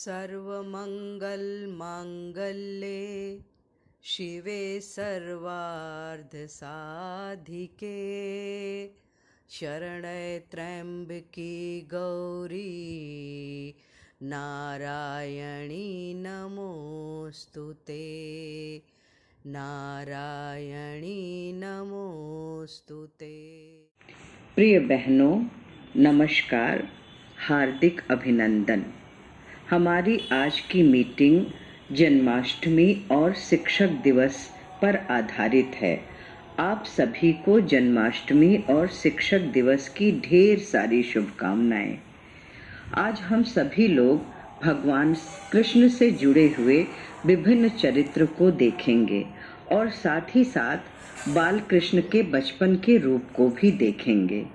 सर्वमङ्गलमाङ्गल्ये शिवे सर्वार्धसाधिके शरण्ये त्र्यम्बके गौरी नारायणी नमोस्तुते नारायणी नमोस्तुते। प्रिय बहनों, नमस्कार, हार्दिक अभिनंदन। हमारी आज की मीटिंग जन्माष्टमी और शिक्षक दिवस पर आधारित है। आप सभी को जन्माष्टमी और शिक्षक दिवस की ढेर सारी शुभकामनाएं। आज हम सभी लोग भगवान कृष्ण से जुड़े हुए विभिन्न चरित्र को देखेंगे और साथ ही साथ बाल कृष्ण के बचपन के रूप को भी देखेंगे।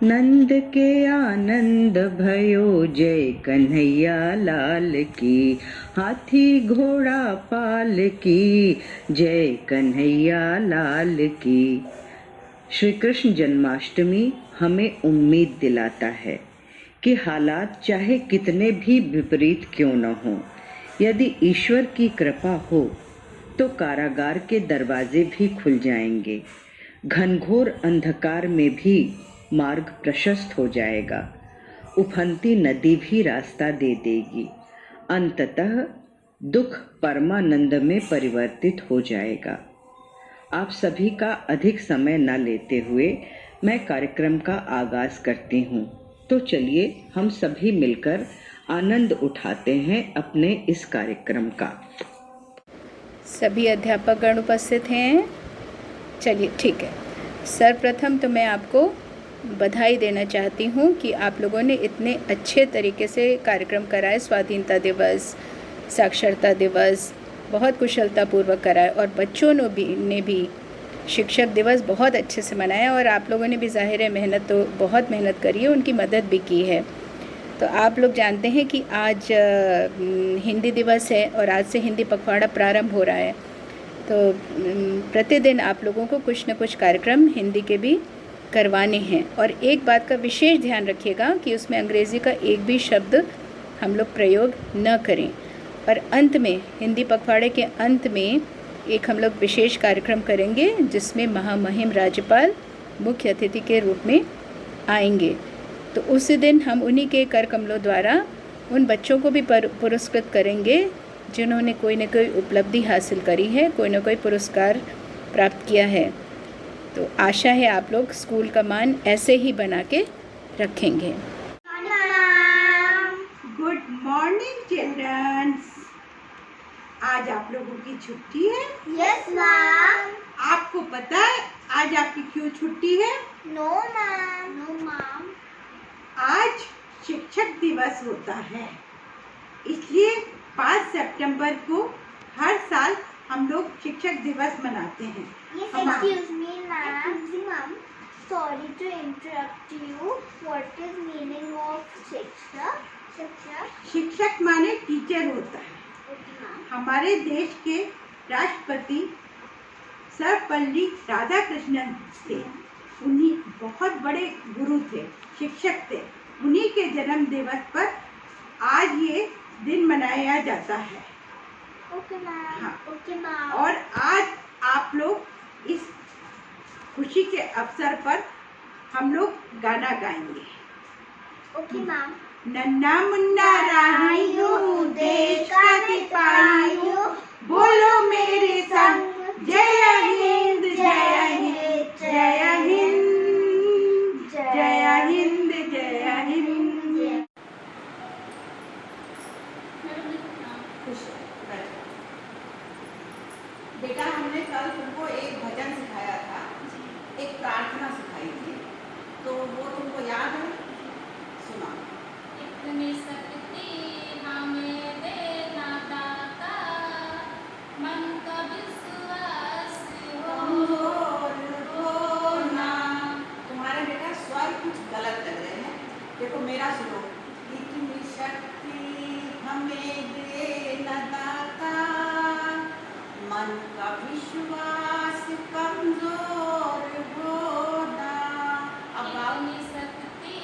नंद के आनंद भयो जय कन्हैया लाल की, हाथी घोड़ा पाल की जय कन्हैया लाल की। श्री कृष्ण जन्माष्टमी हमें उम्मीद दिलाता है कि हालात चाहे कितने भी विपरीत क्यों न हो, यदि ईश्वर की कृपा हो तो कारागार के दरवाजे भी खुल जाएंगे, घनघोर अंधकार में भी मार्ग प्रशस्त हो जाएगा, उफनती नदी भी रास्ता दे देगी, अंततः दुख परमानंद में परिवर्तित हो जाएगा। आप सभी का अधिक समय न लेते हुए मैं कार्यक्रम का आगाज करती हूँ। तो चलिए हम सभी मिलकर आनंद उठाते हैं अपने इस कार्यक्रम का। सभी अध्यापकगण उपस्थित हैं। चलिए ठीक है। सर्वप्रथम तो मैं आपको बधाई देना चाहती हूँ कि आप लोगों ने इतने अच्छे तरीके से कार्यक्रम कराए। स्वाधीनता दिवस, साक्षरता दिवस बहुत कुशलतापूर्वक कराए और बच्चों ने भी शिक्षक दिवस बहुत अच्छे से मनाया और आप लोगों ने भी ज़ाहिर है बहुत मेहनत करी है, उनकी मदद भी की है। तो आप लोग जानते हैं कि आज हिंदी दिवस है और आज से हिंदी पखवाड़ा प्रारंभ हो रहा है। तो प्रतिदिन आप लोगों को कुछ न कुछ कार्यक्रम हिंदी के भी करवाने हैं और एक बात का विशेष ध्यान रखिएगा कि उसमें अंग्रेज़ी का एक भी शब्द हम लोग प्रयोग न करें। और अंत में, हिंदी पखवाड़े के अंत में एक हम लोग विशेष कार्यक्रम करेंगे जिसमें महामहिम राज्यपाल मुख्य अतिथि के रूप में आएंगे। तो उस दिन हम उन्हीं के कर कमलों द्वारा उन बच्चों को भी पुरस्कृत करेंगे जिन्होंने कोई न कोई उपलब्धि हासिल करी है, कोई न कोई पुरस्कार प्राप्त किया है। तो आशा है आप लोग स्कूल का मान ऐसे ही बना के रखेंगे। Good morning childrens. आज आप लोगों की छुट्टी है? Yes ma'am. आपको पता है आज आपकी क्यों छुट्टी है? No ma'am. No ma'am. आज शिक्षक दिवस होता है, इसलिए 5 सितंबर को हर साल हम लोग शिक्षक दिवस मनाते हैं। Excuse me, ma'am. Sorry to interrupt you. What is meaning of शिक्षक? शिक्षक माने टीचर होता है। Okay, ma'am. हमारे देश के राष्ट्रपति सर्वपल्ली राधाकृष्णन थे। उन्हीं बहुत बड़े गुरु थे, शिक्षक थे। उन्हीं के जन्म दिवस पर आज ये दिन मनाया जाता है। Okay, ma'am. हाँ। Okay, ma'am. और आज आप लोग इस खुशी के अवसर पर हम लोग गाना गाएंगे। Okay, ma'am. नन्ना मुन्ना राहियो देश का सिपाहियो, बोलो मेरे संग जय हिंद जय हिंद जय हिंद जय हिंद जय हिंद। बेटा, हमने कल तुमको एक भजन सिखाया था, एक प्रार्थना सिखाई थी, तो वो तुमको याद है? सुना। इतनी शक्ति हमें देना दाता, मन का विश्वास कमजोर होना। तुम्हारे बेटा स्वर कुछ गलत लग रहे हैं। देखो मेरा सुनो। इतनी शक्ति हमें देना दाता, मन का विश्वास कमजोर होना। अब इतनी शक्ति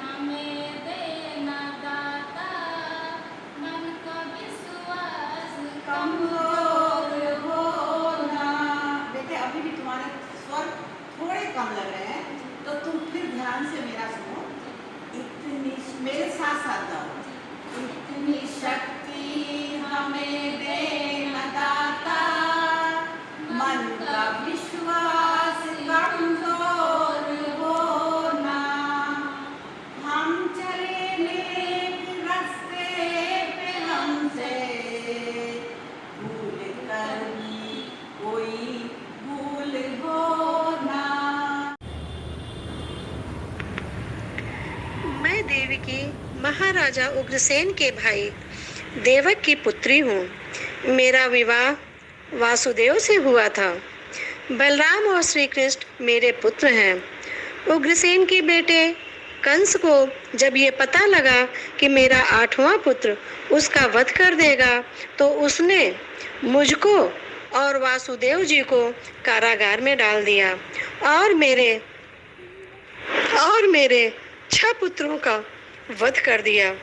हमें देना दाता, मन देवी की महाराजा उग्रसेन के भाई देवक की पुत्री हूँ। मेरा विवाह वासुदेव से हुआ था। बलराम और श्री कृष्ण मेरे पुत्र हैं। उग्रसेन के बेटे कंस को जब ये पता लगा कि मेरा 8वां पुत्र उसका वध कर देगा, तो उसने मुझको और वासुदेव जी को कारागार में डाल दिया और मेरे 6 पुत्रों का वध कर दिया।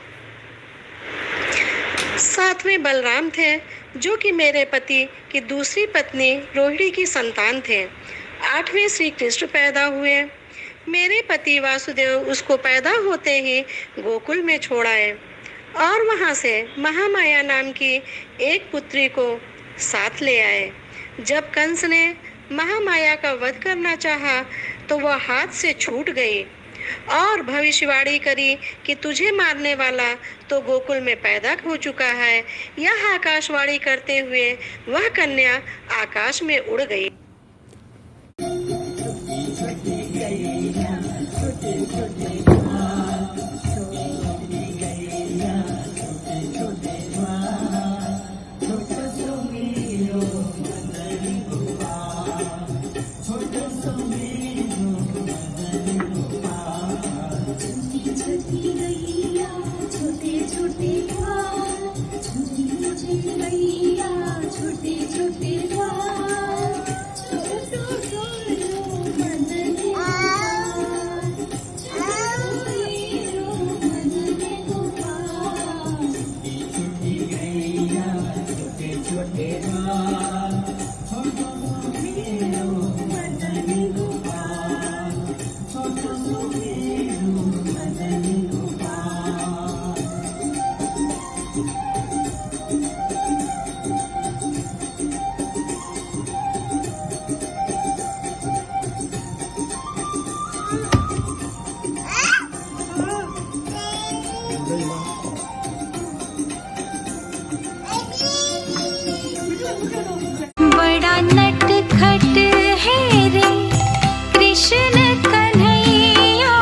7वें बलराम थे, जो कि मेरे पति की दूसरी पत्नी रोहिणी की संतान थे। 8वें श्री कृष्ण पैदा हुए। मेरे पति वासुदेव उसको पैदा होते ही गोकुल में छोड़ आए और वहां से महामाया नाम की एक पुत्री को साथ ले आए। जब कंस ने महामाया का वध करना चाहा, तो वह हाथ से छूट गई और भविष्यवाणी करी कि तुझे मारने वाला तो गोकुल में पैदा हो चुका है। यह आकाशवाणी करते हुए वह कन्या आकाश में उड़ गई। बड़ा नटखट है रे कृष्ण कन्हैया,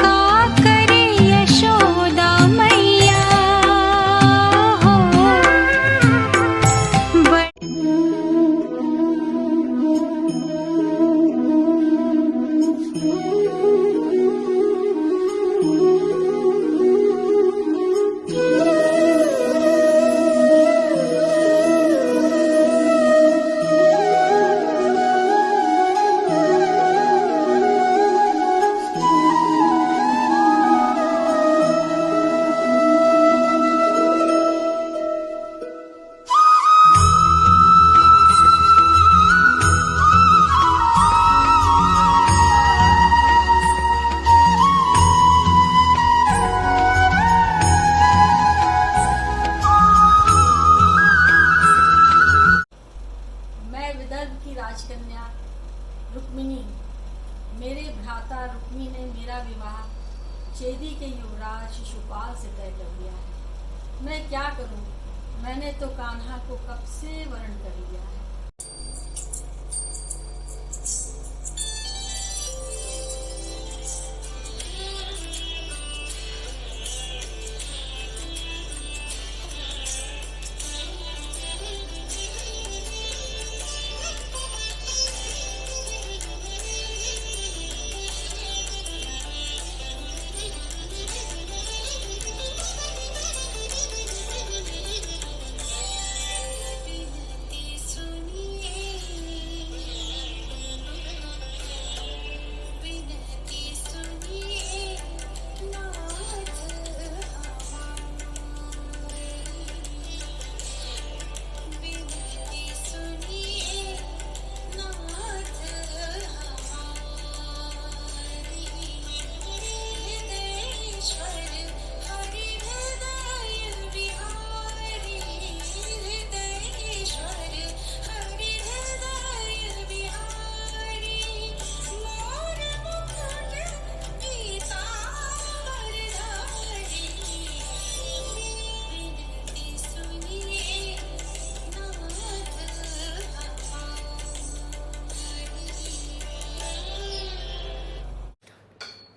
का करे यशोदा मैया हो। मैं विदर्भ की राजकन्या रुक्मिणी। मेरे भ्राता रुक्मी ने मेरा विवाह चेदी के युवराज शिशुपाल से तय कर दिया है। मैं क्या करूं? मैंने तो कान्हा को कब से वर्ण कर लिया है।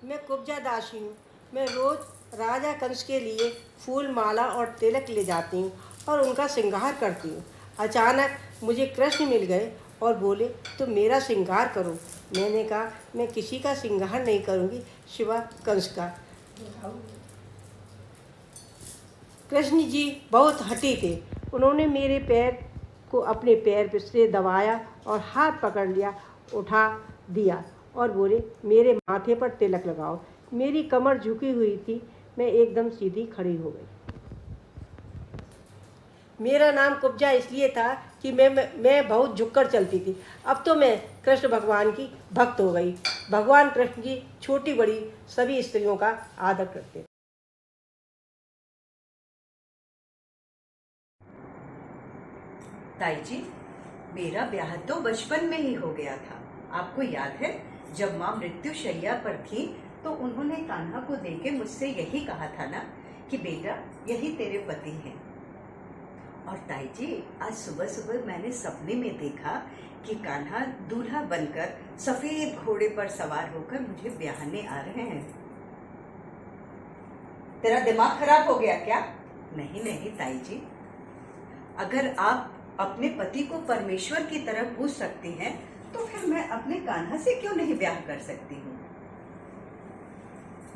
मैं कुब्जा दासी हूँ। मैं रोज राजा कंस के लिए फूल माला और तिलक ले जाती हूँ और उनका श्रृंगार करती हूँ। अचानक मुझे कृष्ण मिल गए और बोले तुम मेरा श्रृंगार करो। मैंने कहा मैं किसी का श्रृंगार नहीं करूँगी सिवा कंस का। कृष्ण जी बहुत हठी थे। उन्होंने मेरे पैर को अपने पैर से दबाया और हाथ पकड़ लिया, उठा दिया और बोले मेरे माथे पर तिलक लगाओ। मेरी कमर झुकी हुई थी, मैं एकदम सीधी खड़ी हो गई। मेरा नाम कुब्जा इसलिए था कि मैं बहुत झुककर चलती थी। अब तो मैं कृष्ण भगवान की भक्त हो गई। भगवान कृष्ण जी छोटी बड़ी सभी स्त्रियों का आदर करते थे। ताई जी, मेरा ब्याह तो बचपन में ही हो गया था। आपको याद है जब माँ मृत्युशैया पर थी तो उन्होंने कान्हा को देके मुझसे यही कहा था ना कि बेटा यही तेरे पति हैं। और ताई जी, आज सुबह सुबह मैंने सपने में देखा कि कान्हा दूल्हा बनकर सफेद घोड़े पर सवार होकर मुझे ब्याहने आ रहे हैं। तेरा दिमाग खराब हो गया क्या? नहीं नहीं ताई जी, अगर आप अपने पति को परमेश्वर की तरह पूज सकती हैं तो फिर मैं अपने कान्हा से क्यों नहीं ब्याह कर सकती हूँ।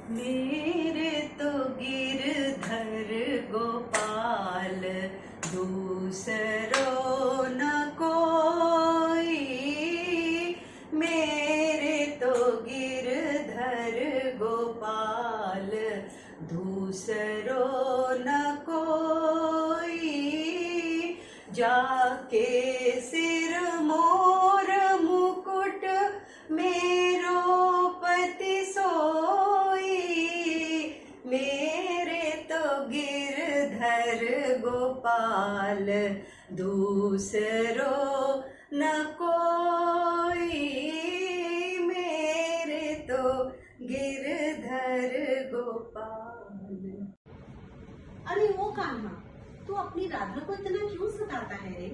मेरे तो गिरधर गोपाल दूसरो न कोई, मेरे तो गिरधर गोपाल दूसरो न कोई, जाके सिर मोर मुकुट मेरो पति सोई, मेरे तो गिरधर गोपाल दूसरो न कोई, मेरे तो गिरधर गोपाल। अरे वो कान्हा, तू अपनी राधा को इतना क्यों सताता है रे?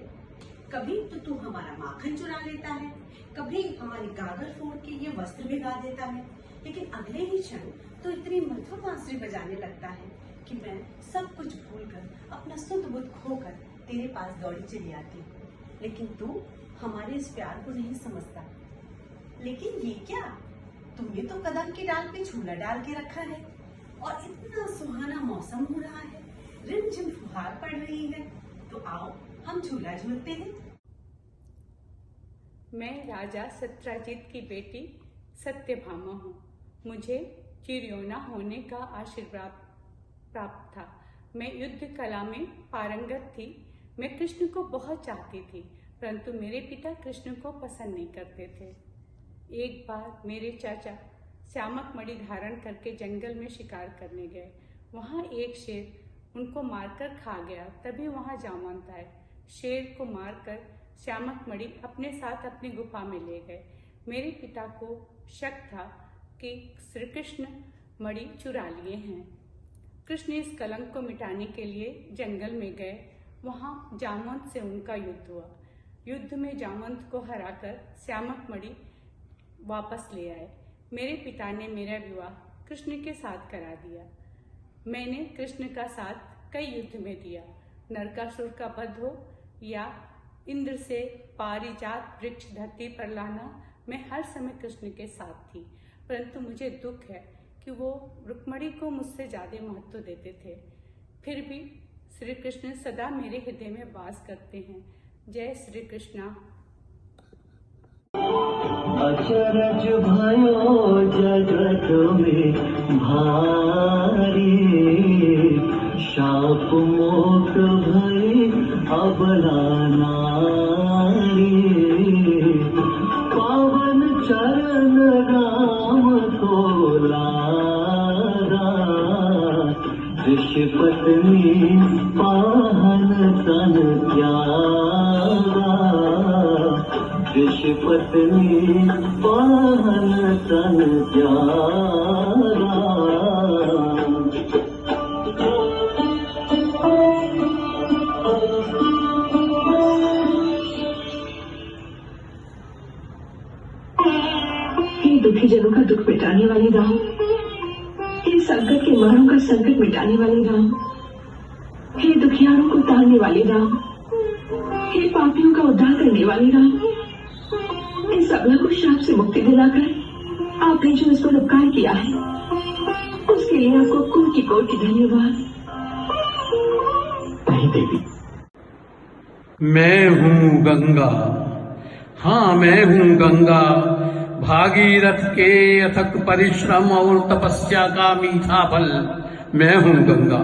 कभी तो तू हमारा माखन चुरा लेता है, कभी हमारी गागर फोड़ के ये वस्त्र भिगा देता है, लेकिन अगले ही क्षण तो इतनी मधुर बांसुरी बजाने लगता है कि मैं सब कुछ भूलकर अपना सुध बुध खोकर तेरे पास दौड़ी चली आती हूँ। लेकिन तू हमारे इस प्यार को नहीं समझता। लेकिन ये क्या, तूने तो कदम की डाल पे झूला डाल के रखा है और इतना सुहाना मौसम हो रहा है, रिमझिम फुहार पड़ रही है, तो आओ हम झूला झूलते हैं। मैं राजा सत्राजित की बेटी सत्यभामा हूँ। मुझे चिरयौना होने का आशीर्वाद प्राप्त था। मैं युद्ध कला में पारंगत थी। मैं कृष्ण को बहुत चाहती थी, परंतु मेरे पिता कृष्ण को पसंद नहीं करते थे। एक बार मेरे चाचा श्यामक मणि धारण करके जंगल में शिकार करने गए। वहाँ एक शेर उनको मारकर खा गया। तभी वहाँ जामवंत आए। शेर को मारकर श्यामक मणि अपने साथ अपनी गुफा में ले गए। मेरे पिता को शक था कि श्री कृष्ण मणि चुरा लिए हैं। कृष्ण इस कलंक को मिटाने के लिए जंगल में गए। वहाँ जामवंत से उनका युद्ध हुआ। युद्ध में जामवंत को हराकर श्यामक मणि वापस ले आए। मेरे पिता ने मेरा विवाह कृष्ण के साथ करा दिया। मैंने कृष्ण का साथ कई युद्ध में दिया। नरकासुर का वध हो या इंद्र से पारिजात वृक्ष धरती पर लाना, मैं हर समय कृष्ण के साथ थी। परंतु मुझे दुख है कि वो रुक्मिणी को मुझसे ज्यादा महत्व देते थे। फिर भी श्री कृष्ण सदा मेरे हृदय में वास करते हैं। जय श्री कृष्णा। अचरज भयो जगत में भारी, शाप मोक्ष भई अबला नारी, पावन चरण राम को लारा, ऋषि पत्नी पाहन तन त्यागा, ऋषि पत्नी पाहन तन त्यागा। दुखी जनों का दुख मिटाने वाली राह, हे संकट के मारों का संकट मिटाने वाले राम, हे दुखियारों को तारने वाले राम, हे पापियों का उद्धार करने वाले राम, इस अबला को शाप से मुक्ति दिलाकर आपने जो इस पर उपकार किया है उसके लिए आपको कोटि कोटि धन्यवाद। नहीं देवी, मैं हूँ गंगा, हाँ मैं हूँ गंगा, भागीरथ के अथक परिश्रम और तपस्या का मीठा फल। मैं हूँ गंगा,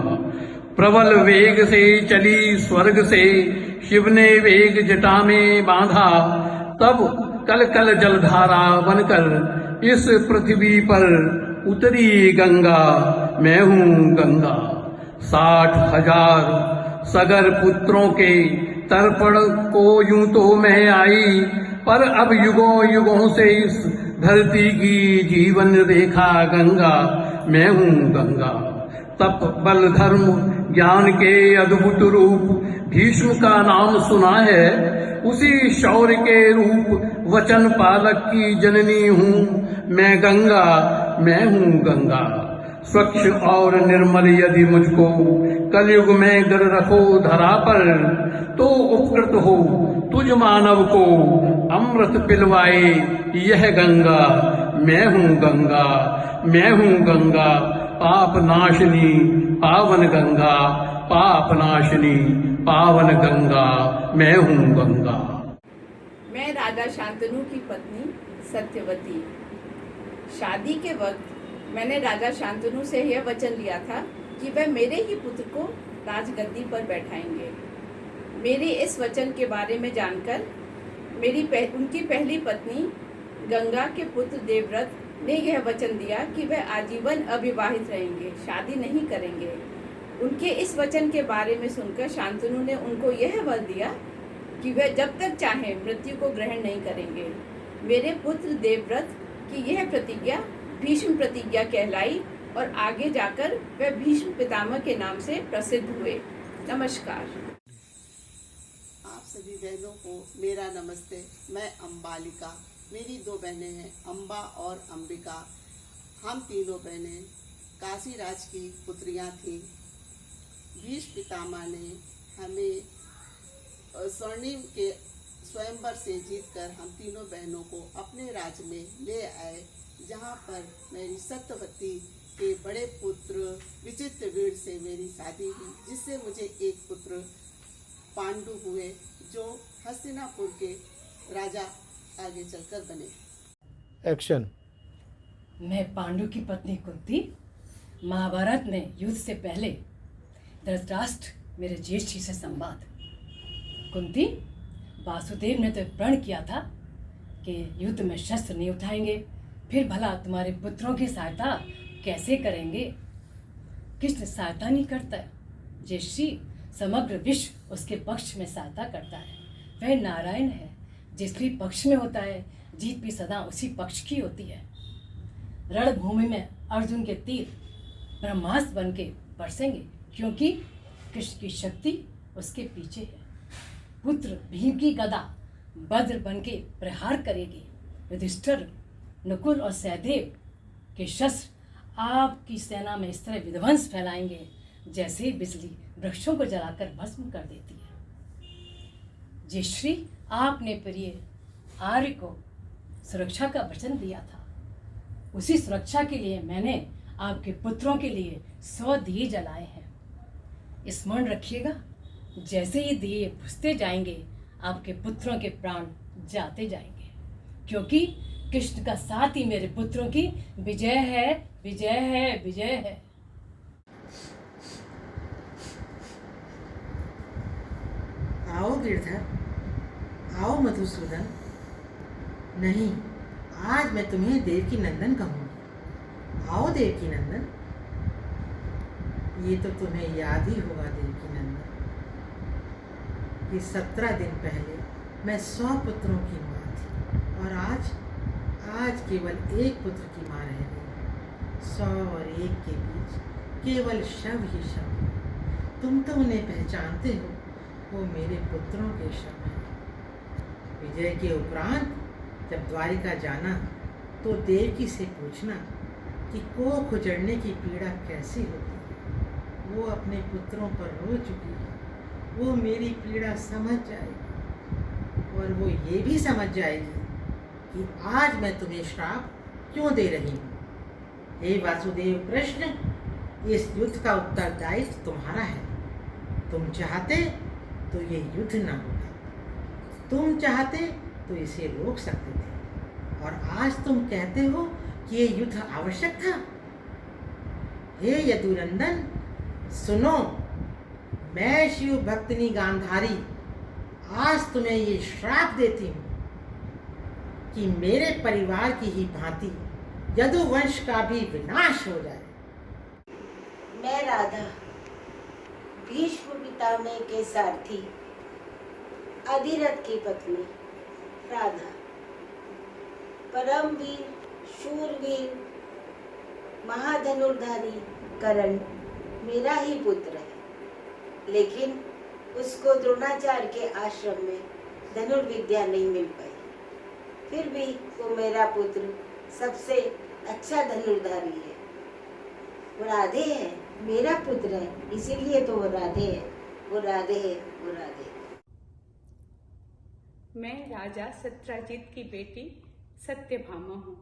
प्रबल वेग से चली स्वर्ग से, शिव ने वेग जटा में बांधा, तब कल कल जलधारा बनकर इस पृथ्वी पर उतरी गंगा। मैं हूँ गंगा, 60,000 सगर पुत्रों के तर्पण को यूं तो मैं आई, पर अब युगों युगों से इस धरती की जीवन रेखा गंगा। मैं हूँ गंगा, तप बल धर्म ज्ञान के अद्भुत रूप भीष्म का नाम सुना है, उसी शौर्य के रूप वचन पालक की जननी हूँ मैं गंगा। मैं हूँ गंगा, स्वच्छ और निर्मल यदि मुझको कलयुग में गर रखो धरा पर, तो उपकृत हो तुझ मानव को अमृत पिलवाए यह गंगा। मैं हूँ गंगा, मैं हूँ गंगा, पाप नाशनी पावन गंगा, पाप नाशनी पावन गंगा। मैं हूँ गंगा। मैं राजा शांतनु की पत्नी सत्यवती। शादी के वक्त मैंने राजा शांतनु से यह वचन लिया था कि वह मेरे ही पुत्र को राजगद्दी पर बैठाएंगे। मेरे इस वचन के बारे में जानकर उनकी पहली पत्नी गंगा के पुत्र देवव्रत ने यह वचन दिया कि वह आजीवन अविवाहित रहेंगे, शादी नहीं करेंगे। उनके इस वचन के बारे में सुनकर शांतनु ने उनको यह वर दिया कि वह जब तक चाहे मृत्यु को ग्रहण नहीं करेंगे। मेरे पुत्र देवव्रत की यह प्रतिज्ञा भीष्म प्रतिज्ञा कहलाई और आगे जाकर वह भीष्म पितामह के नाम से प्रसिद्ध हुए। नमस्कार। आप सभी बहनों को मेरा नमस्ते। मैं अम्बालिका, मेरी 2 बहनें हैं, अम्बा और अंबिका। हम तीनों बहनें काशी राज की पुत्रियां थीं। भीष्म पितामह ने हमें स्वर्णिम के स्वयंवर से जीतकर हम तीनों बहनों को अपने राज्य में ले आए, जहाँ पर मेरी सत्यवती के बड़े पुत्र विचित्रवीर से मेरी शादी हुई, जिससे मुझे एक पुत्र पांडु हुए, जो हस्तिनापुर के राजा आगे चलकर बने। एक्शन। मैं पांडु की पत्नी कुंती। महाभारत में युद्ध से पहले धृतराष्ट्र मेरे ज्येष्ठी से संवाद। कुंती, वासुदेव ने तो प्रण किया था कि युद्ध में शस्त्र नहीं उठाएंगे, फिर भला तुम्हारे पुत्रों की सहायता कैसे करेंगे? कृष्ण सहायता नहीं करता है, ज्येष्ठी समग्र विश्व उसके पक्ष में सहायता करता है। वह नारायण है, जिस भी पक्ष में होता है जीत भी सदा उसी पक्ष की होती है। रणभूमि में अर्जुन के तीर ब्रह्मास्त्र बन के बरसेंगे, क्योंकि कृष्ण की शक्ति उसके पीछे है। पुत्र भीम की गदा वज्र बन के प्रहार करेगी। युधिष्ठिर, नकुल और सहदेव के शस्त्र आपकी सेना में इस तरह विध्वंस फैलाएंगे जैसे बिजली वृक्षों को जलाकर भस्म कर देती है। जयश्री, आपने प्रिय आर्य को सुरक्षा का वचन दिया था, उसी सुरक्षा के लिए मैंने आपके पुत्रों के लिए 100 दिए जलाए हैं। स्मरण रखिएगा, जैसे ये दिए बुझते जाएंगे आपके पुत्रों के प्राण जाते जाएंगे, क्योंकि कृष्ण का साथ ही मेरे पुत्रों की विजय है, विजय है, विजय है। आओ गिरधर, आओ मधुसूदन। नहीं, आज मैं तुम्हें देवकी नंदन कहूँगी। आओ देवकी नंदन। ये तो तुम्हें याद ही होगा देवकी नंदन कि 17 दिन पहले मैं 100 पुत्रों की माँ थी, और आज केवल एक पुत्र की माँ रह गई। 100 और 1 के बीच केवल शव ही शव। तुम तो उन्हें पहचानते हो, वो मेरे पुत्रों के शव हैं। विजय के उपरांत जब द्वारिका जाना तो देवकी से पूछना कि कोख उजड़ने की पीड़ा कैसी होती है। वो अपने पुत्रों पर रो चुकी है, वो मेरी पीड़ा समझ जाएगी और वो ये भी समझ जाएगी कि आज मैं तुम्हें श्राप क्यों दे रही हूँ। हे वासुदेव कृष्ण, इस युद्ध का उत्तरदायित्व तुम्हारा है। तुम चाहते तो ये युद्ध ना होता, तुम चाहते तो इसे रोक सकते थे, और आज तुम कहते हो कि ये युद्ध आवश्यक था। हे यदुनंदन, सुनो, मैं शिव भक्तिनी गांधारी आज तुम्हें ये श्राप देती हूँ कि मेरे परिवार की ही भांति यदुवंश का भी विनाश हो जाए। मैं राधा, भीष्म पितामह के सारथी अधिरथ की पत्नी राधा, परम वीर शूरवीर महाधनुर्धारी कर्ण मेरा ही पुत्र है, लेकिन उसको द्रोणाचार्य के आश्रम में धनुर्विद्या नहीं मिल पाई। फिर भी वो मेरा पुत्र सबसे अच्छा धनुर्धारी है। वो राधे है, मेरा पुत्र है, इसीलिए तो वो राधे है, वो राधे है, वो राधे है। मैं राजा सत्यजित की बेटी सत्यभामा हूँ।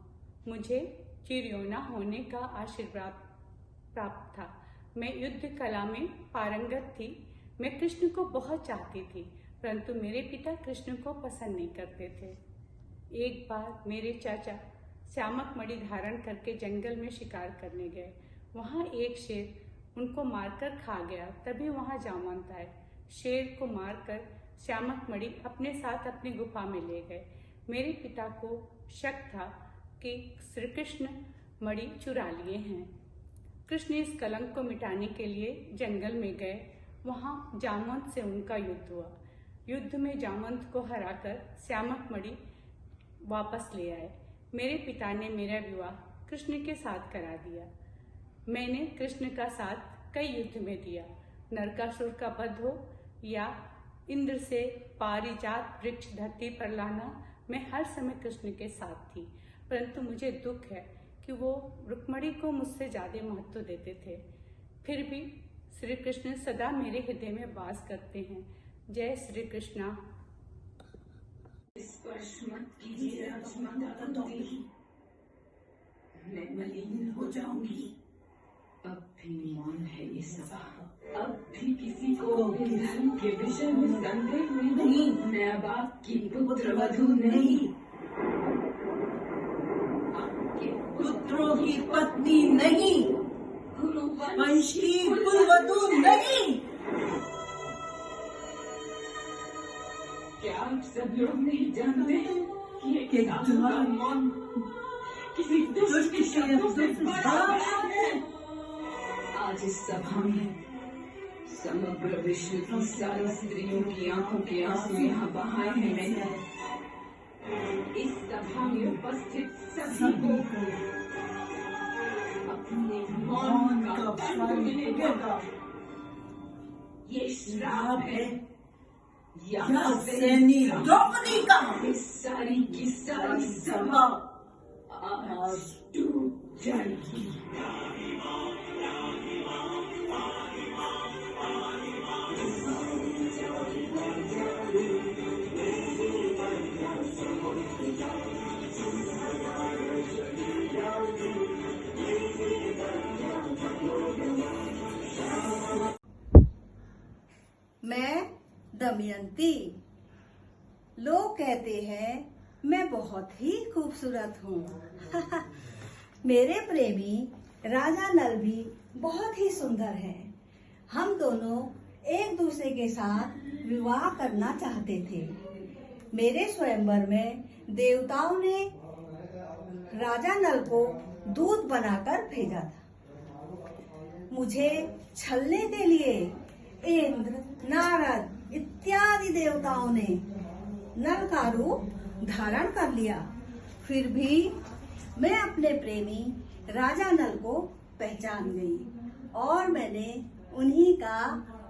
मुझे चिरयौना होने का आशीर्वाद प्राप्त था। मैं युद्ध कला में पारंगत थी। मैं कृष्ण को बहुत चाहती थी, परंतु मेरे पिता कृष्ण को पसंद नहीं करते थे। एक बार मेरे चाचा श्यामक मणि धारण करके जंगल में शिकार करने गए। वहाँ एक शेर उनको मारकर खा गया। तभी वहाँ जामवंत आए। शेर को मारकर श्यामक मणि अपने साथ अपनी गुफा में ले गए। मेरे पिता को शक था कि श्री कृष्ण मणि चुरा लिए हैं। कृष्ण इस कलंक को मिटाने के लिए जंगल में गए। वहाँ जामवंत से उनका युद्ध हुआ। युद्ध में जामवंत को हराकर श्यामक मणि वापस ले आए। मेरे पिता ने मेरा विवाह कृष्ण के साथ करा दिया। मैंने कृष्ण का साथ कई युद्ध में दिया। नरकासुर का वध हो या इंद्र से पारिजात वृक्ष धरती पर लाना, मैं हर समय कृष्ण के साथ थी। परंतु मुझे दुख है कि वो रुक्मिणी को मुझसे ज्यादा महत्व देते थे। फिर भी श्री कृष्ण सदा मेरे हृदय में वास करते हैं। जय श्री कृष्णा। स्पर्श मत कीजिए मैं मलिन हो जाऊंगी। अब भी मौन है ये सभा। अब भी किसी को मेरे धर्म के विषय में संदेह नहीं। मैं अब आपकी पुत्र वधू नहीं, आपके पुत्रों की पत्नी नहीं, वंश की कुलवधू नहीं। क्या आप सब लोग नहीं जानते कि मौन किसी दुष्ट के शब्दों से बड़ा है। आज इस सभा में समग्र विश्व की सारी स्त्रियों की आंखों के आंसू यहाँ बहाए हैं मैंने। इस सभा में उपस्थित सभी को अपने मौन का फल मिलेगा। ये श्राप है या सैनी द्रौपदी का। इस सारी की सारी सभा आज डूब जाएगी। मैं दमयंती। लोग कहते हैं मैं बहुत ही खूबसूरत हूँ। मेरे प्रेमी राजा नल भी बहुत ही सुंदर हैं। हम दोनों एक दूसरे के साथ विवाह करना चाहते थे। मेरे स्वयंवर में देवताओं ने राजा नल को दूत बनाकर भेजा था। मुझे छलने के लिए इंद्र, नारद इत्यादि देवताओं ने नल का रूप धारण कर लिया। फिर भी मैं अपने प्रेमी राजा नल को पहचान गई और मैंने उन्हीं का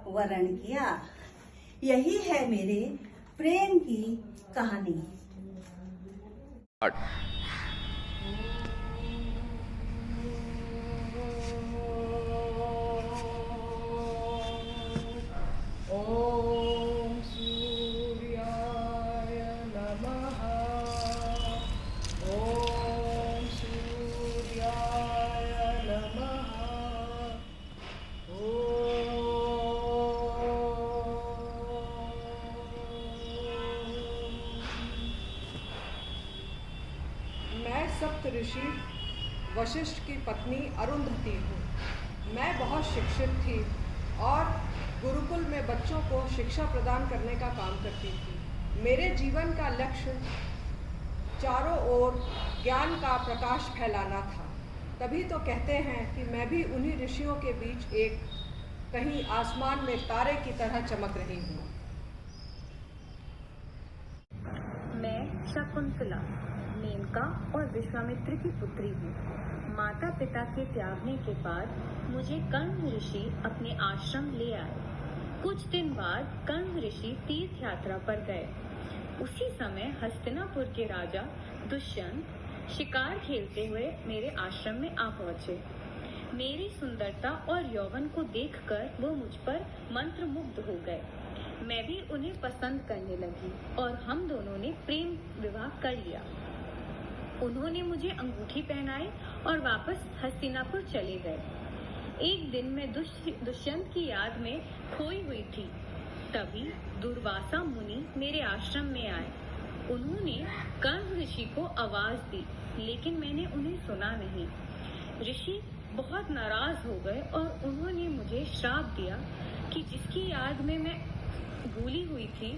वरण किया। यही है मेरे प्रेम की कहानी। सप्त ऋषि वशिष्ठ की पत्नी अरुंधति हूँ। मैं बहुत शिक्षित थी और गुरुकुल में बच्चों को शिक्षा प्रदान करने का काम करती थी। मेरे जीवन का लक्ष्य चारों ओर ज्ञान का प्रकाश फैलाना था। तभी तो कहते हैं कि मैं भी उन्हीं ऋषियों के बीच एक कहीं आसमान में तारे की तरह चमक रही हूँ। मैं शकुंतला, मेनका और विश्वामित्र की पुत्री हूँ। माता पिता के त्यागने के बाद मुझे कर्ण ऋषि अपने आश्रम ले आए। कुछ दिन बाद कर्ण ऋषि तीर्थ यात्रा पर गए। उसी समय हस्तिनापुर के राजा दुष्यंत शिकार खेलते हुए मेरे आश्रम में आ पहुंचे। मेरी सुंदरता और यौवन को देखकर वो मुझ पर मंत्रमुग्ध हो गए। मैं भी उन्हें पसंद करने लगी और हम दोनों ने प्रेम विवाह कर लिया। उन्होंने मुझे अंगूठी पहनाई और वापस हस्तिनापुर चले गए। एक दिन मैं दुष्यंत की याद में खोई हुई थी। तभी दुर्वासा मुनि मेरे आश्रम में आए। उन्होंने कर्ण ऋषि को आवाज दी, लेकिन मैंने उन्हें सुना नहीं। ऋषि बहुत नाराज हो गए और उन्होंने मुझे श्राप दिया कि जिसकी याद में मैं भूली हुई थी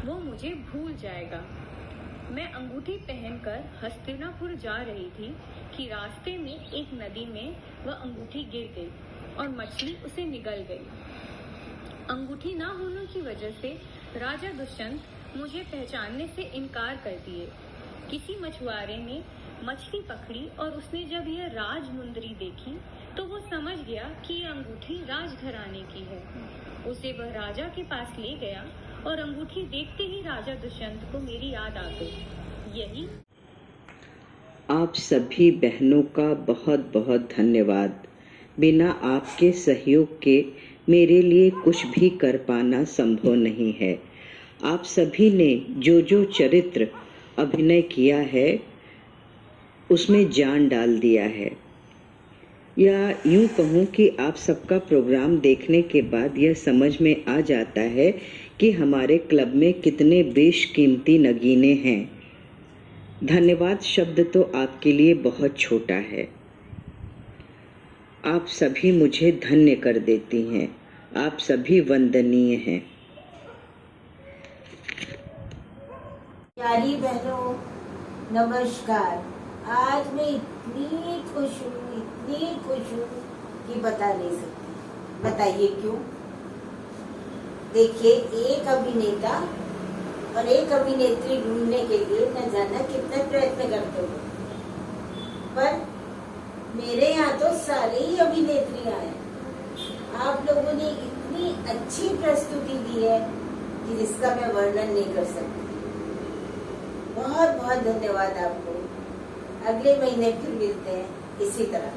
वो मुझे भूल जाएगा। मैं अंगूठी पहनकर हस्तिनापुर जा रही थी कि रास्ते में एक नदी में वह अंगूठी गिर गई और मछली उसे निगल गई। अंगूठी ना होने की वजह से राजा दुष्यंत मुझे पहचानने से इनकार कर दिए। किसी मछुआरे ने मछली पकड़ी और उसने जब यह राजमुंदरी देखी तो वो समझ गया कि यह अंगूठी राजघराने की है। उसे वह राजा के पास ले गया और अंगूठी देखते ही राजा दुष्यंत को मेरी याद आ गई। यही आप सभी बहनों का बहुत बहुत धन्यवाद। बिना आपके सहयोग के मेरे लिए कुछ भी कर पाना संभव नहीं है। आप सभी ने जो जो चरित्र अभिनय किया है उसमें जान डाल दिया है। या यूं कहूँ कि आप सबका प्रोग्राम देखने के बाद यह समझ में आ जाता है कि हमारे क्लब में कितने बेशकीमती नगीने हैं। धन्यवाद शब्द तो आपके लिए बहुत छोटा है। आप सभी मुझे धन्य कर देती हैं। आप सभी वंदनीय हैं। प्यारी बहनों, नमस्कार। आज मैं इतनी खुश हूँ कि बता नहीं सकती। बताइए क्यों? देखिए, एक अभिनेता और एक अभिनेत्री ढूंढने के लिए न जाना कितना प्रयत्न करते हो, पर मेरे यहाँ तो सारे ही अभिनेत्रियां हैं। आप लोगों ने इतनी अच्छी प्रस्तुति दी है कि जिसका मैं वर्णन नहीं कर सकती। बहुत बहुत धन्यवाद आपको। अगले महीने फिर मिलते हैं इसी तरह।